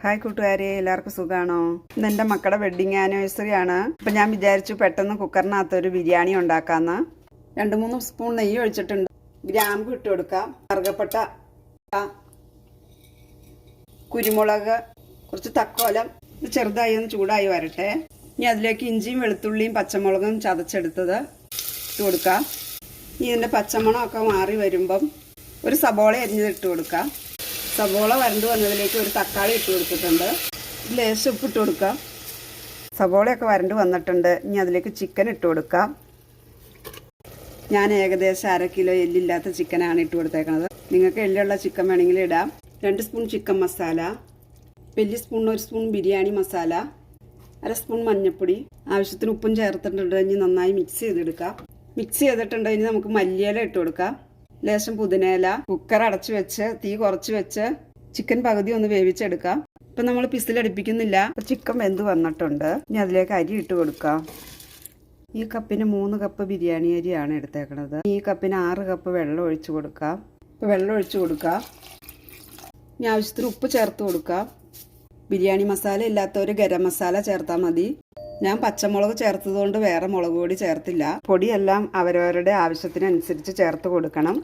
Hi കൂട്ടുകാരെ, എല്ലാവർക്കും സുഖമാണോ? ഇന്ന് എൻ്റെ മക്കളുടെ വെഡ്ഡിങ് ആനിവേഴ്സറി ആണ്. അപ്പം ഞാൻ വിചാരിച്ചു പെട്ടെന്ന് കുക്കറിനകത്തൊരു ബിരിയാണി ഉണ്ടാക്കാമെന്ന്. 2-3 സ്പൂൺ നെയ്യ് ഒഴിച്ചിട്ടുണ്ട്. ഗ്രാമ്പു ഇട്ട് കൊടുക്കാം, കറുകപ്പട്ട, കുരുമുളക്, കുറച്ച് തക്കോലം. ഇത് ചെറുതായി ഒന്ന് ചൂടായി വരട്ടെ. ഇനി അതിലേക്ക് ഇഞ്ചിയും വെളുത്തുള്ളിയും പച്ചമുളകും ചതച്ചെടുത്തത് ഇട്ട് കൊടുക്കാം. ഇനി ഇതിൻ്റെ പച്ചമണമൊക്കെ മാറി വരുമ്പം ഒരു സബോള അരിഞ്ഞത് ഇട്ട് കൊടുക്കാം. സബോള വരണ്ടു വന്നതിലേക്ക് ഒരു തക്കാളി ഇട്ട് കൊടുത്തിട്ടുണ്ട്. ലേശം ഉപ്പ് ഇട്ട് കൊടുക്കാം. സബോളയൊക്കെ വരണ്ടു വന്നിട്ടുണ്ട്. ഇനി അതിലേക്ക് ചിക്കൻ ഇട്ട് കൊടുക്കാം. ഞാൻ ഏകദേശം 1/2 കിലോ എല്ലില്ലാത്ത ചിക്കനാണ് ഇട്ട് കൊടുത്തേക്കുന്നത്. നിങ്ങൾക്ക് എല്ലുള്ള ചിക്കൻ വേണമെങ്കിൽ ഇടാം. 2 സ്പൂൺ ചിക്കൻ മസാല, വലിയ spoon 1 spoon biryani masala, 1/2 spoon മഞ്ഞൾപ്പൊടി, ആവശ്യത്തിന് ഉപ്പും ചേർത്തിട്ടുണ്ട്. ഇനി നന്നായി മിക്സ് ചെയ്തെടുക്കാം. മിക്സ് ചെയ്തിട്ടുണ്ട്. ഇനി നമുക്ക് മല്ലിയില ഇട്ട് കൊടുക്കാം, ലേശം പുതിനയില. കുക്കർ അടച്ചു വെച്ച് തീ കുറച്ച് വെച്ച് ചിക്കൻ പകുതി ഒന്ന് വേവിച്ചെടുക്കാം. ഇപ്പം നമ്മൾ പിസിലടിപ്പിക്കുന്നില്ല. ചിക്കൻ വെന്ത് വന്നിട്ടുണ്ട്. ഇനി അതിലേക്ക് അരി ഇട്ട് കൊടുക്കാം. ഈ കപ്പിന് 3 കപ്പ് ബിരിയാണി അരിയാണ് എടുത്തേക്കണത്. ഈ കപ്പിന് 6 കപ്പ് വെള്ളം ഒഴിച്ചു കൊടുക്കാം. ഇപ്പം വെള്ളം ഒഴിച്ചു കൊടുക്കാം. ഇനി ആവശ്യത്തിന് ഉപ്പ് ചേർത്ത് കൊടുക്കാം. ബിരിയാണി മസാല ഇല്ലാത്തവർ ഗരം മസാല ചേർത്താൽ മതി. ഞാൻ പച്ചമുളക് ചേർത്തതുകൊണ്ട് വേറെ മുളക് പൊടി ചേർത്തില്ല. പൊടിയെല്ലാം അവരവരുടെ ആവശ്യത്തിനനുസരിച്ച് ചേർത്ത് കൊടുക്കണം.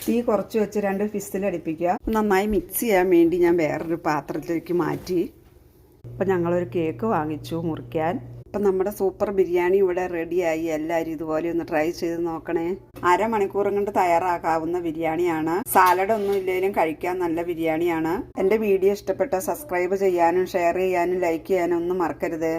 തീ കുറച്ച് വെച്ച് 2 വിസിലടിപ്പിക്കുക. നന്നായി മിക്സ് ചെയ്യാൻ വേണ്ടി ഞാൻ വേറൊരു പാത്രത്തിലേക്ക് മാറ്റി. അപ്പം ഞങ്ങളൊരു കേക്ക് വാങ്ങിച്ചു മുറിക്കാൻ. അപ്പം നമ്മുടെ സൂപ്പർ ബിരിയാണി ഇവിടെ റെഡിയായി. എല്ലാവരും ഇതുപോലെ ഒന്ന് ട്രൈ ചെയ്ത് നോക്കണേ. 1/2 മണിക്കൂർ കൊണ്ട് തയ്യാറാക്കാവുന്ന ബിരിയാണിയാണ്. സാലഡ് ഒന്നും ഇല്ലെങ്കിലും കഴിക്കാൻ നല്ല ബിരിയാണിയാണ്. എൻ്റെ വീഡിയോ ഇഷ്ടപ്പെട്ട സബ്സ്ക്രൈബ് ചെയ്യാനും ഷെയർ ചെയ്യാനും ലൈക്ക് ചെയ്യാനും ഒന്നും മറക്കരുത്.